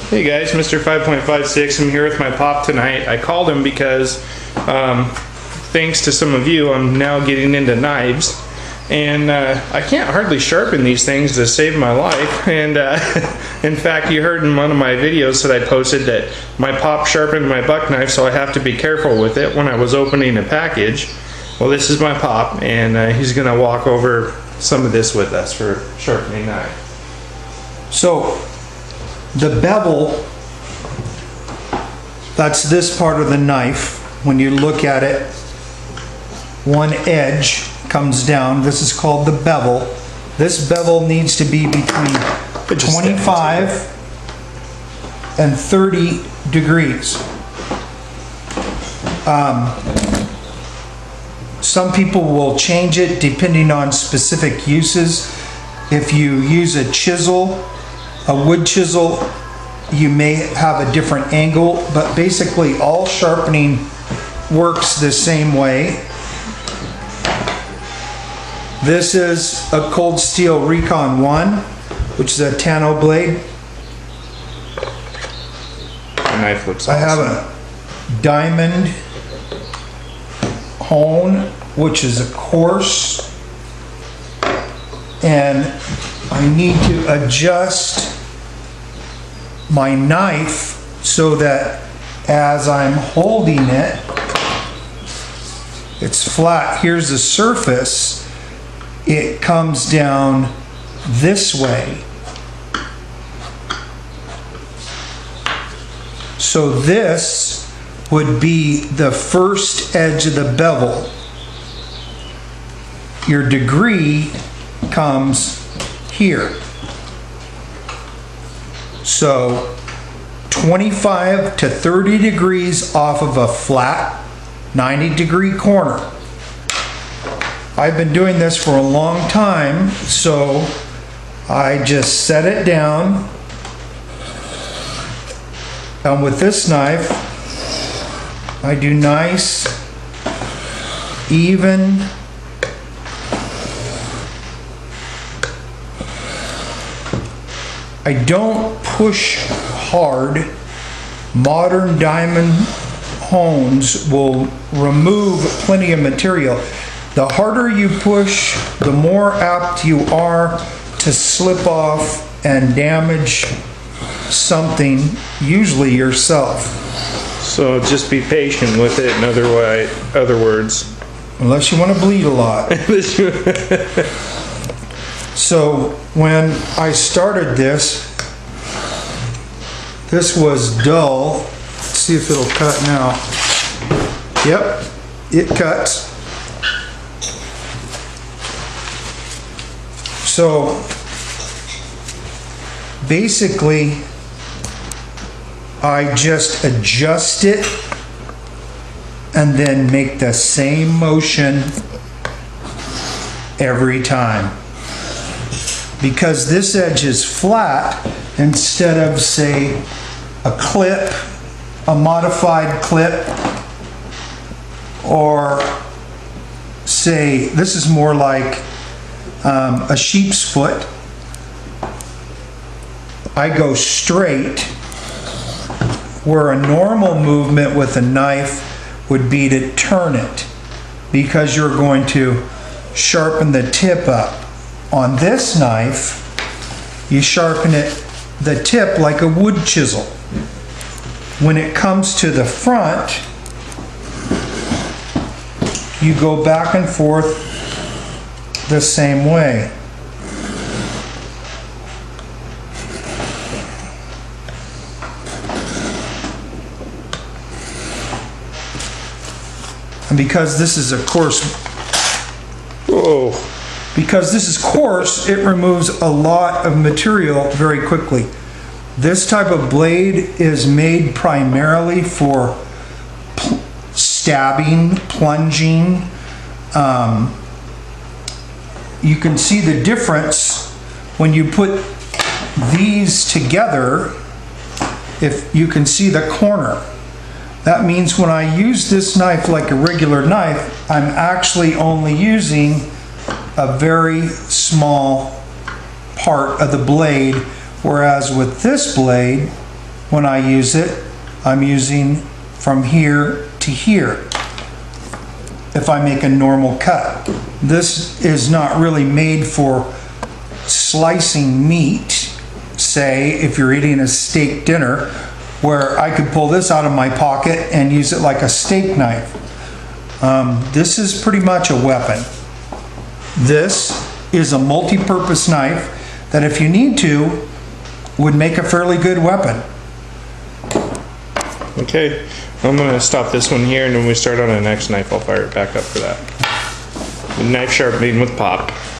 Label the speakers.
Speaker 1: Hey guys, Mr. 5.56. I'm here with my pop tonight. I called him because thanks to some of you, I'm now getting into knives. And I can't hardly sharpen these things to save my life. And in fact, you heard in one of my videos that I posted that my pop sharpened my buck knife, so I have to be careful with it when I was opening a package. Well, this is my pop, and he's going to walk over some of this with us for sharpening knife.
Speaker 2: So the bevel, that's this part of the knife. When you look at it, one edge comes down. This is called the bevel. This bevel needs to be between 25 and 30 degrees. Some people will change it depending on specific uses. If you use a chisel, a wood chisel, you may have a different angle, but basically all sharpening works the same way. This is a Cold Steel Recon 1, which is a Tano blade.
Speaker 1: The knife looks awesome.
Speaker 2: I have a diamond hone, which is a coarse, and I need to adjust my knife so that as I'm holding it, it's flat. Here's the surface. It comes down this way. So this would be the first edge of the bevel. Your degree comes here. So 25 to 30 degrees off of a flat 90-degree corner. I've been doing this for a long time, so I just set it down. And with this knife, I do nice, even, I don't push hard. Modern diamond hones will remove plenty of material. The harder you push, the more apt you are to slip off and damage something, usually yourself.
Speaker 1: So just be patient with it, in other words.
Speaker 2: Unless you want to bleed a lot. So when I started this was dull. Let's see if it'll cut now. Yep, it cuts. So basically, I just adjust it and then make the same motion every time. Because this edge is flat, instead of, say, a clip, a modified clip, or say, this is more like a sheep's foot. I go straight, where a normal movement with a knife would be to turn it, because you're going to sharpen the tip up. On this knife, you sharpen the tip like a wood chisel. When it comes to the front, you go back and forth the same way. And because this is a coarse, because this is coarse, it removes a lot of material very quickly. This type of blade is made primarily for stabbing, plunging. You can see the difference when you put these together. If you can see the corner, that means when I use this knife like a regular knife, I'm actually only using a very small part of the blade, whereas with this blade, when I use it, I'm using from here to here if I make a normal cut. This is not really made for slicing meat, say if you're eating a steak dinner, where I could pull this out of my pocket and use it like a steak knife. This is pretty much a weapon. This is a multi-purpose knife that, if you need to, would make a fairly good weapon.
Speaker 1: Okay, I'm going to stop this one here, and when we start on the next knife, I'll fire it back up for that. Knife sharpening with Pop.